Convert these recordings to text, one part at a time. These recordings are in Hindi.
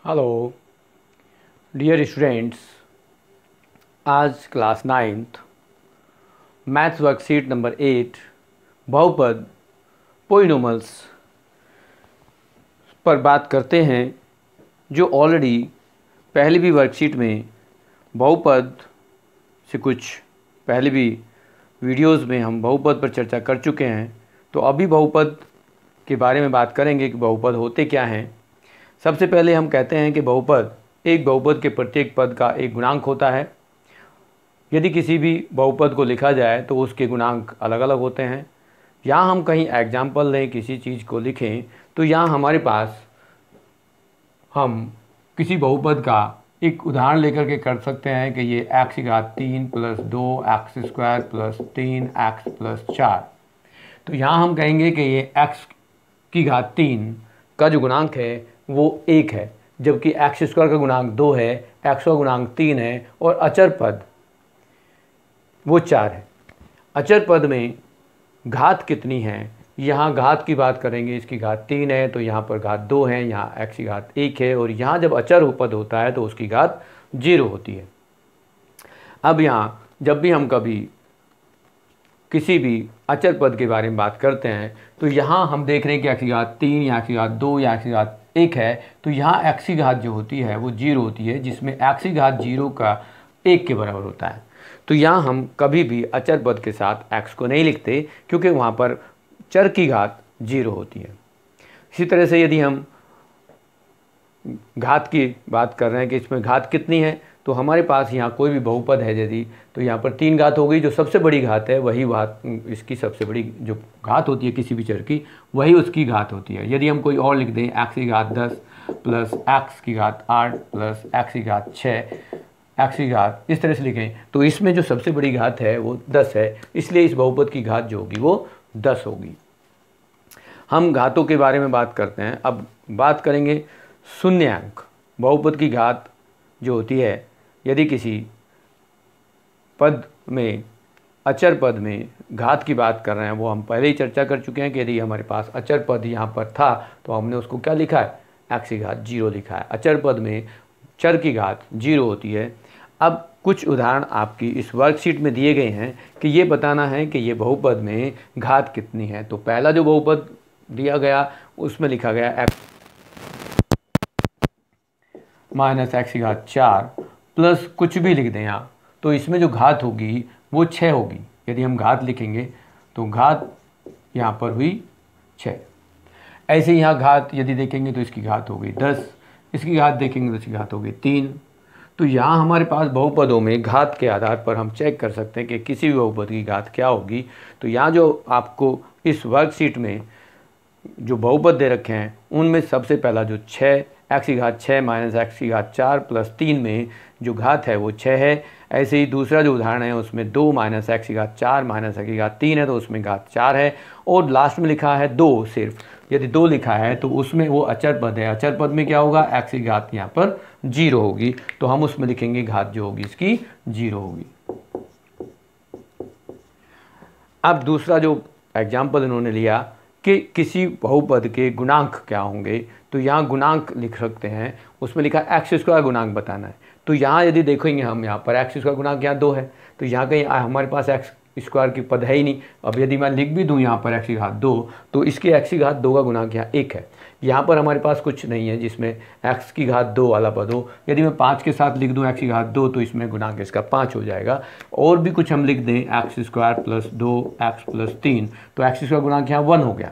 हेलो डियर स्टूडेंट्स, आज class 9th maths worksheet number 8 बहुपद पोलिनोमियल्स पर बात करते हैं। जो ऑलरेडी पहले भी वर्कशीट में बहुपद से कुछ पहले भी वीडियोस में हम बहुपद पर चर्चा कर चुके हैं, तो अभी बहुपद के बारे में बात करेंगे कि बहुपद होते क्या हैं। सबसे पहले हम कहते हैं कि बहुपद एक बहुपद के प्रत्येक पद का एक गुणांक होता है। यदि किसी भी बहुपद को लिखा जाए तो उसके गुणांक अलग अलग होते हैं। यहाँ हम कहीं एग्जाम्पल लें, किसी चीज़ को लिखें, तो यहाँ हमारे पास हम किसी बहुपद का एक उदाहरण लेकर के कर सकते हैं कि ये x⁻³ + 2x² + 3x + 4। तो यहाँ हम कहेंगे कि ये x⁻³ का जो गुणांक है वो 1 है, जबकि x² का गुणांक 2 है, x का गुणांक 3 है और अचर पद वो 4 है। अचर पद में घात कितनी है, यहाँ घात की बात करेंगे, इसकी घात 3 है तो यहाँ पर घात 2 है, यहाँ x⁻1 है और यहाँ जब अचर पद होता है तो उसकी घात 0 होती है। अब यहाँ जब भी हम कभी किसी भी अचर पद के बारे में बात करते हैं तो यहाँ हम देख रहे हैं कि x⁻3 या x⁻2 या x⁻1 है, तो यहाँ x की घात जो होती है वो 0 होती है, जिसमें x की घात 0 का 1 के बराबर होता है। तो यहाँ हम कभी भी अचर पद के साथ x को नहीं लिखते क्योंकि वहाँ पर चर की घात 0 होती है। इसी तरह से यदि हम घात की बात कर रहे हैं कि इसमें घात कितनी है, तो हमारे पास यहाँ कोई भी बहुपद है यदि, तो यहाँ पर 3 घात हो गई। जो सबसे बड़ी घात है वही घात, इसकी सबसे बड़ी जो घात होती है किसी भी चर की, वही उसकी घात होती है। यदि हम कोई और लिख दें x⁻10 + x⁻8 + x⁻6 x⁻, इस तरह से लिखें, तो इसमें जो सबसे बड़ी घात है वो 10 है, इसलिए इस बहुपद की घात जो होगी वो 10 होगी। हम घातों के बारे में बात करते हैं। अब बात करेंगे शून्यांक। बहुपद की घात जो होती है, यदि किसी पद में, अचर पद में घात की बात कर रहे हैं, वो हम पहले ही चर्चा कर चुके हैं कि यदि हमारे पास अचर पद यहाँ पर था तो हमने उसको क्या लिखा है, x⁻0 लिखा है। अचर पद में चर की घात 0 होती है। अब कुछ उदाहरण आपकी इस वर्कशीट में दिए गए हैं कि ये बताना है कि ये बहुपद में घात कितनी है। तो पहला जो बहुपद दिया गया उसमें लिखा गया -x⁻4 प्लस कुछ भी लिख दें यहाँ, तो इसमें जो घात होगी वो 6 होगी। यदि हम घात लिखेंगे तो घात यहाँ पर हुई 6। ऐसे ही यहाँ घात यदि देखेंगे तो इसकी घात हो गई 10, इसकी घात देखेंगे तो इसकी घात हो गई 3। तो यहाँ हमारे पास बहुपदों में घात के आधार पर हम चेक कर सकते हैं कि किसी भी बहुपद की घात क्या होगी। तो यहाँ जो आपको इस वर्कशीट में जो बहुपद दे रखे हैं उनमें सबसे पहला जो 6 x⁻6 - x⁻4 + 3 में जो घात है वो 6 है। ऐसे ही दूसरा जो उदाहरण है उसमें 2 - x⁻4 - x⁻3 है तो उसमें घात 4 है। और लास्ट में लिखा है 2, सिर्फ यदि 2 लिखा है तो उसमें वो अचर पद है। अचर पद में क्या होगा, x की घात यहाँ पर 0 होगी, तो हम उसमें लिखेंगे घात जो होगी इसकी 0 होगी। अब दूसरा जो एग्जाम्पल इन्होंने लिया कि किसी बहुपद के गुणांक क्या होंगे, तो यहाँ गुणांक लिख सकते हैं, उसमें लिखा x² गुणांक बताना है। तो यहाँ यदि देखेंगे हम, यहाँ पर x² गुणांक यहाँ 2 है, तो यहाँ कहीं हमारे पास x² की पद है ही नहीं। अब यदि मैं लिख भी दूँ यहाँ पर x⁻2, तो इसके x⁻2 का गुणांक यहाँ 1 है। यहाँ पर हमारे पास कुछ नहीं है जिसमें x⁻2 वाला पद हो। यदि मैं 5 के साथ लिख दूँ x⁻2, तो इसमें गुणांक इसका 5 हो जाएगा। और भी कुछ हम लिख दें x² + 2x + 3, तो x² गुणांक यहाँ 1 हो गया।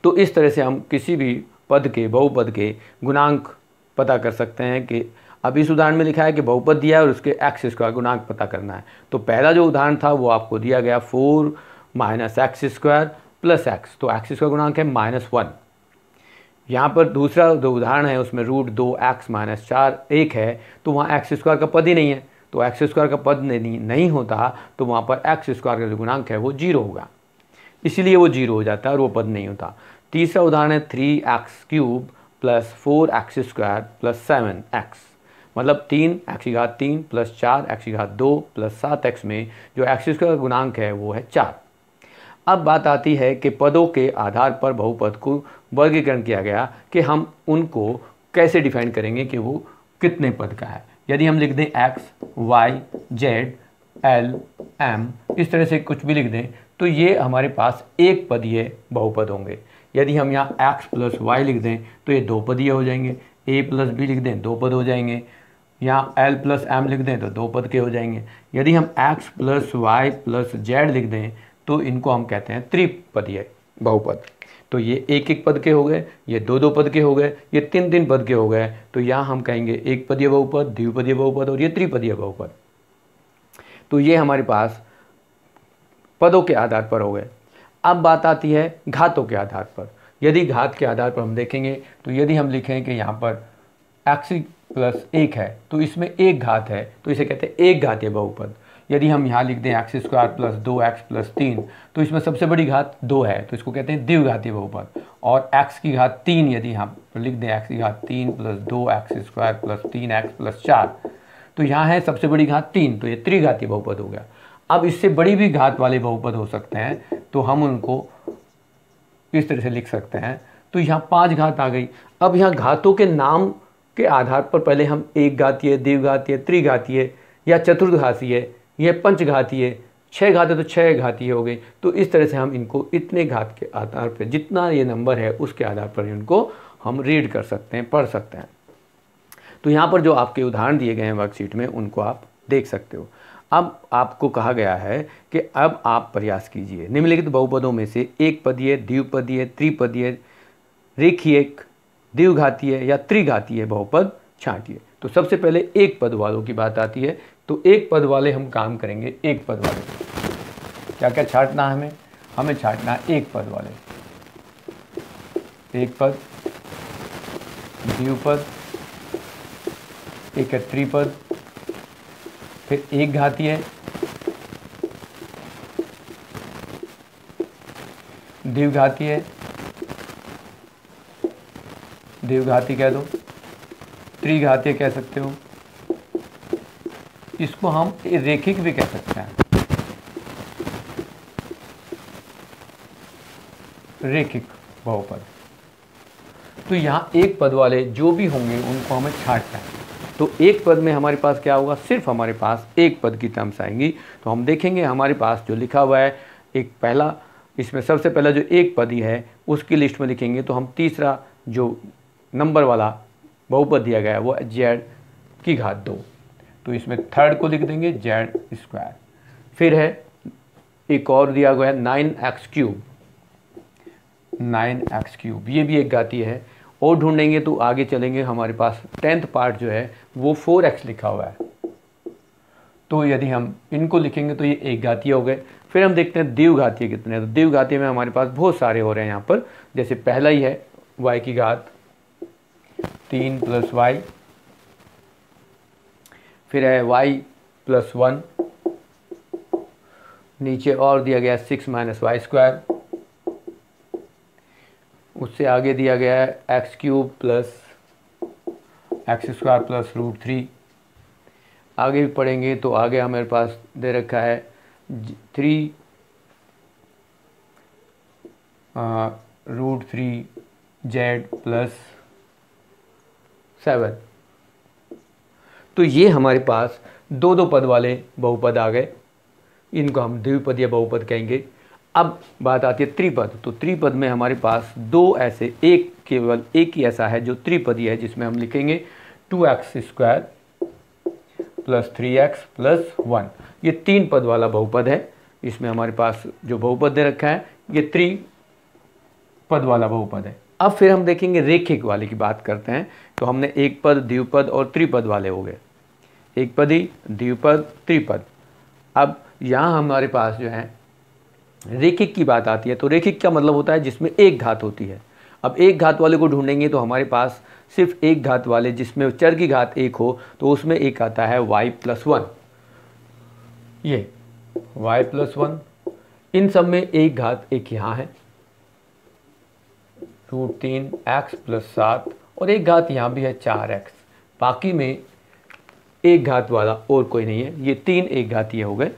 तो इस तरह से हम किसी भी पद के, बहुपद के गुणांक पता कर सकते हैं। कि अब इस उदाहरण में लिखा है कि बहुपद दिया है और उसके x² गुणांक पता करना है। तो पहला जो उदाहरण था वो आपको दिया गया 4 - x² + x, तो x² गुणांक है -1। यहाँ पर दूसरा जो उदाहरण है उसमें √2x - 4 1 है, तो वहाँ x² का पद ही नहीं है। तो x² का पद नहीं होता तो वहाँ पर x² का जो गुणांक है वो 0 होगा, इसलिए वो 0 हो जाता है और वो पद नहीं होता। तीसरा उदाहरण है 3x³ + 4x² + 7x, मतलब 3x⁻3 + 4x⁻2 + 7x में जो x² का गुणांक है वो है 4। अब बात आती है कि पदों के आधार पर बहुपद को वर्गीकरण किया गया कि हम उनको कैसे डिफाइन करेंगे कि वो कितने पद का है। यदि हम लिख दें x, y, z, l, m, इस तरह से कुछ भी लिख दें तो ये हमारे पास एक पदीय बहुपद होंगे। यदि हम यहाँ x प्लस वाई लिख दें तो ये दो पदीय हो जाएंगे, a प्लस बी लिख दें दो पद हो जाएंगे, यहाँ l प्लस m लिख दें तो दो पद के हो जाएंगे। यदि हम x plus Y plus z लिख दें तो इनको हम कहते हैं त्रिपदीय बहुपद। तो ये एक एक पद के हो गए, ये दो दो पद के हो गए, ये तीन तीन पद के हो गए। तो यहाँ हम कहेंगे एक पदीय बहुपद, द्विपदीय बहुपद और ये त्रिपदीय बहुपद। तो ये हमारे पास पदों के आधार पर हो गए। अब बात आती है घातों के आधार पर। यदि घात के आधार पर हम देखेंगे तो यदि हम लिखें कि यहाँ पर x प्लस एक है तो इसमें एक घात है तो इसे कहते हैं एक घातीय बहुपद। यदि हम यहाँ लिख दें x square plus 2x plus 3 तो इसमें सबसे बड़ी घात 2 है तो इसको कहते हैं द्विघातीय बहुपद। और x की घात 3 यदि यहाँ पर लिख दें x की घात 3 plus 2x square plus 3x plus 4 तो यहाँ है सबसे बड़ी घात 3 तो ये त्रिघातीय बहुपद हो गया। अब इससे बड़ी भी घात वाले बहुपद हो सकते हैं तो हम उनको इस तरह से लिख सकते हैं। तो यहाँ 5 घात आ गई। अब यहाँ घातों के नाम के आधार पर पहले हम एक घातीय, द्विघातीय, त्रिघातीय या चतुर्घातीय या पंचघातीय, 6 घातीय तो 6 घातीय हो गई। तो इस तरह से हम इनको इतने घात के आधार पर जितना ये नंबर है उसके आधार पर इनको हम रीड कर सकते हैं, पढ़ सकते हैं। तो यहाँ पर जो आपके उदाहरण दिए गए हैं वर्कशीट में उनको आप देख सकते हो। अब आपको कहा गया है कि अब आप प्रयास कीजिए निम्नलिखित बहुपदों में से एक पदीय, द्विपदीय, त्रिपदीय, रेखीय, द्विघातीय या त्रिघातीय बहुपद छांटिए। तो सबसे पहले एक पद वालों की बात आती है। तो एक पद वाले हम काम करेंगे। एक पद वाले क्या क्या छांटना है हमें छांटना है एक पद वाले, एक पद, द्विपद, एक है त्रिपद, फिर एक घातीय, द्विघातीय, द्विघाती कह दो, त्रिघातीय कह सकते हो, इसको हम रेखिक भी कह सकते हैं, रेखिक बहुपद। तो यहाँ एक पद वाले जो भी होंगे उनको हमें छांटना है। तो एक पद में हमारे पास क्या होगा, सिर्फ हमारे पास एक पद की टर्म्स आएंगी। तो हम देखेंगे हमारे पास जो लिखा हुआ है एक पहला, इसमें सबसे पहला जो एक पद ही है उसकी लिस्ट में लिखेंगे। तो हम तीसरा जो नंबर वाला बहुपद दिया गया है वो z की घात 2, तो इसमें थर्ड को लिख देंगे z स्क्वायर। फिर है एक और दिया गया है 9x क्यूब, 9x क्यूब, ये भी एक घातीय है। और ढूंढेंगे तो आगे चलेंगे हमारे पास 10th पार्ट जो है वो 4x लिखा हुआ है। तो यदि हम इनको लिखेंगे तो ये एक घातीय हो गए। फिर हम देखते हैं द्विघातीय कितने हैं। तो द्विघातीय में हमारे पास बहुत सारे हो रहे हैं यहाँ पर। जैसे पहला ही है y की घात 3 प्लस y, फिर है y प्लस 1, नीचे और दिया गया 6 माइनस वाई स्क्वायर, उससे आगे दिया गया है x cube plus x square plus √3। आगे भी पढ़ेंगे तो आगे हमारे पास दे रखा है 3 √3 z प्लस 7। तो ये हमारे पास दो दो पद वाले बहुपद आ गए, इनको हम द्विपदीय बहुपद कहेंगे। अब बात आती है त्रिपद। तो त्रिपद में हमारे पास दो ऐसे, एक केवल एक ही ऐसा है जो त्रिपदीय है, जिसमें हम लिखेंगे 2x square plus 3x plus 1। ये तीन पद वाला बहुपद है। इसमें हमारे पास जो बहुपद दे रखा है ये त्रिपद वाला बहुपद है। अब फिर हम देखेंगे रेखिक वाले की बात करते हैं। तो हमने एक पद, द्विपद और त्रिपद वाले हो गए, एक पदी, द्विपद, त्रिपद। अब यहाँ हमारे पास जो है रेखिक की बात आती है। तो रेखिक का मतलब होता है जिसमें एक घात होती है। अब एक घात वाले को ढूंढेंगे तो हमारे पास सिर्फ एक घात वाले जिसमें चर की घात एक हो तो उसमें एक आता है y प्लस 1, ये y प्लस 1। इन सब में एक घात एक यहाँ है √3x प्लस 7, और एक घात यहाँ भी है 4x। बाकी में एक घात वाला और कोई नहीं है। ये तीन एक घातीय हो गए।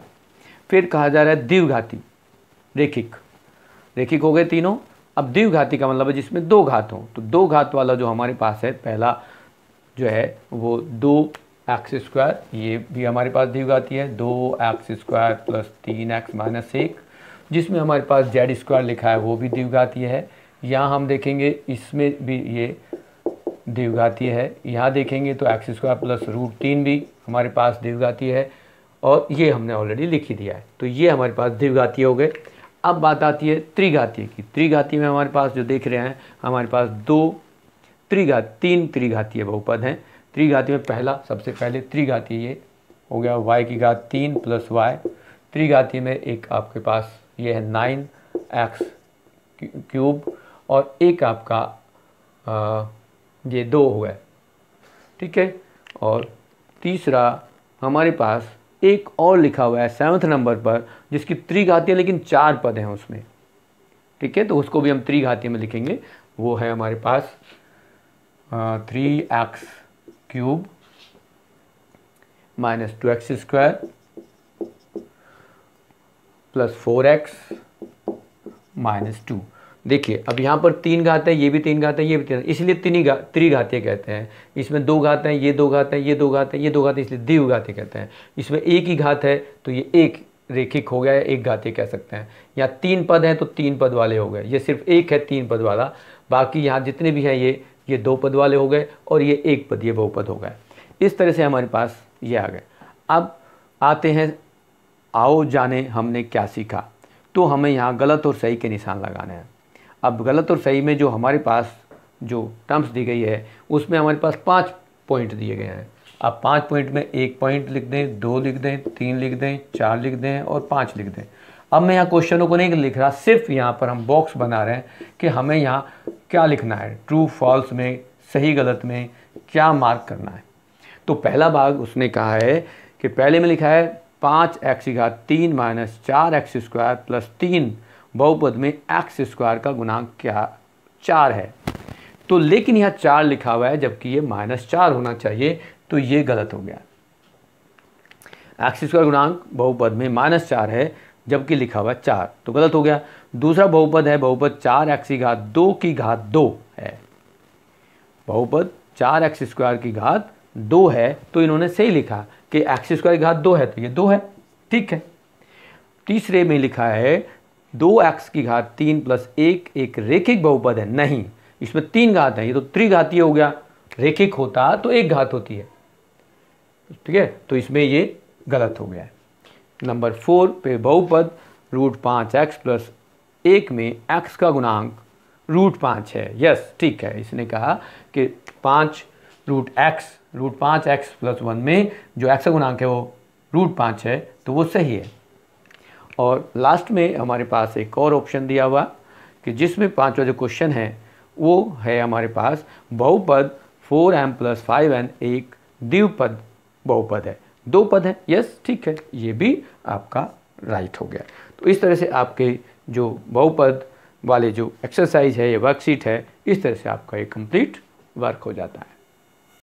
फिर कहा जा रहा है द्विघाती रेखिक, रेखिक हो गए तीनों। अब द्विघाती का मतलब है जिसमें दो घात हो, तो दो घात वाला जो हमारे पास है पहला जो है वो 2x², ये भी हमारे पास द्विघाती है, 2x² प्लस 3x माइनस 1, जिसमें हमारे पास z² लिखा है वो भी द्विघातीय है। यहाँ हम देखेंगे इसमें भी ये द्विघातीय है, यहाँ देखेंगे तो x² प्लस √3 भी हमारे पास द्विघातीय है, और ये हमने ऑलरेडी लिख ही दिया है, तो ये हमारे पास द्विघातीय हो गए। अब बात आती है त्रिघातीय की। त्रिघातीय में हमारे पास जो देख रहे हैं हमारे पास तीन त्रिघातीय बहुपद हैं। त्रिघातीय में पहला सबसे पहले त्रिघातीय ये हो गया y³ प्लस y। त्रिघातीय में एक आपके पास ये है 9x³ और एक आपका ये 2 हो गया, ठीक है। और तीसरा हमारे पास एक और लिखा हुआ है 7वें नंबर पर जिसकी त्रिघातीय लेकिन 4 पद हैं उसमें, ठीक है, तो उसको भी हम त्रिघातीय में लिखेंगे। वो है हमारे पास 3x³ minus 2x² plus 4x minus 2। देखिए अब यहाँ पर 3 घात है, ये भी 3 घात है, ये भी 3, इसलिए त्रिघातीय कहते हैं। इसमें 2 घात हैं, ये 2 घात है, ये 2 घात है, ये 2 घात है, इसलिए द्विघातीय कहते हैं। इसमें एक ही घात है तो ये एक रेखिक हो गया है, एक घातीय कह सकते हैं। यहाँ 3 पद हैं तो 3 पद वाले हो गए, ये सिर्फ एक है 3 पद वाला, बाकी यहाँ जितने भी हैं ये 2 पद वाले हो गए और ये 1 पद, ये बहुपद हो गए। इस तरह से हमारे पास ये आ गए। अब आते हैं, आओ जाने हमने क्या सीखा। तो हमें यहाँ गलत और सही के निशान लगाने हैं। अब गलत और सही में जो हमारे पास जो टर्म्स दी गई है उसमें हमारे पास 5 पॉइंट दिए गए हैं। अब 5 पॉइंट में 1 पॉइंट लिख दें, 2 लिख दें, 3 लिख दें, 4 लिख दें और 5 लिख दें। अब मैं यहाँ क्वेश्चनों को नहीं लिख रहा, सिर्फ यहाँ पर हम बॉक्स बना रहे हैं कि हमें यहाँ क्या लिखना है, ट्रू फॉल्स में, सही गलत में क्या मार्क करना है। तो पहला भाग उसने कहा है कि पहले में लिखा है 5x³ माइनस 4x² प्लस 3 बहुपद में x² का गुणांक क्या 4 है। तो लेकिन यहाँ 4 लिखा हुआ है जबकि ये -4 होना चाहिए, तो ये गलत हो गया। x² गुणांक बहुपद में -4 है जबकि लिखा हुआ 4, तो गलत हो गया। दूसरा बहुपद है बहुपद 4x² है, बहुपद 4x² है, तो इन्होंने सही लिखा कि x² है तो ये 2 है, ठीक है। तीसरे में लिखा है 2x³ प्लस 1 एक रेखिक बहुपद है, नहीं, इसमें 3 घात है, ये तो त्रिघातीय हो गया, रेखिक होता तो 1 घात होती है, ठीक है, तो इसमें ये गलत हो गया है। नंबर 4 पे बहुपद √5x प्लस 1 में x का गुणांक √5 है, यस, ठीक है। इसने कहा कि 5√5x प्लस 1 में जो x का गुणांक है वो √5 है, तो वो सही है। और लास्ट में हमारे पास एक और ऑप्शन दिया हुआ कि जिसमें 5वां जो क्वेश्चन है वो है हमारे पास बहुपद 4m प्लस 5n एक द्विपद बहुपद है, 2 पद है, यस, ठीक है, ये भी आपका राइट हो गया। तो इस तरह से आपके जो बहुपद वाले जो एक्सरसाइज है, ये वर्कशीट है, इस तरह से आपका ये कंप्लीट वर्क हो जाता है।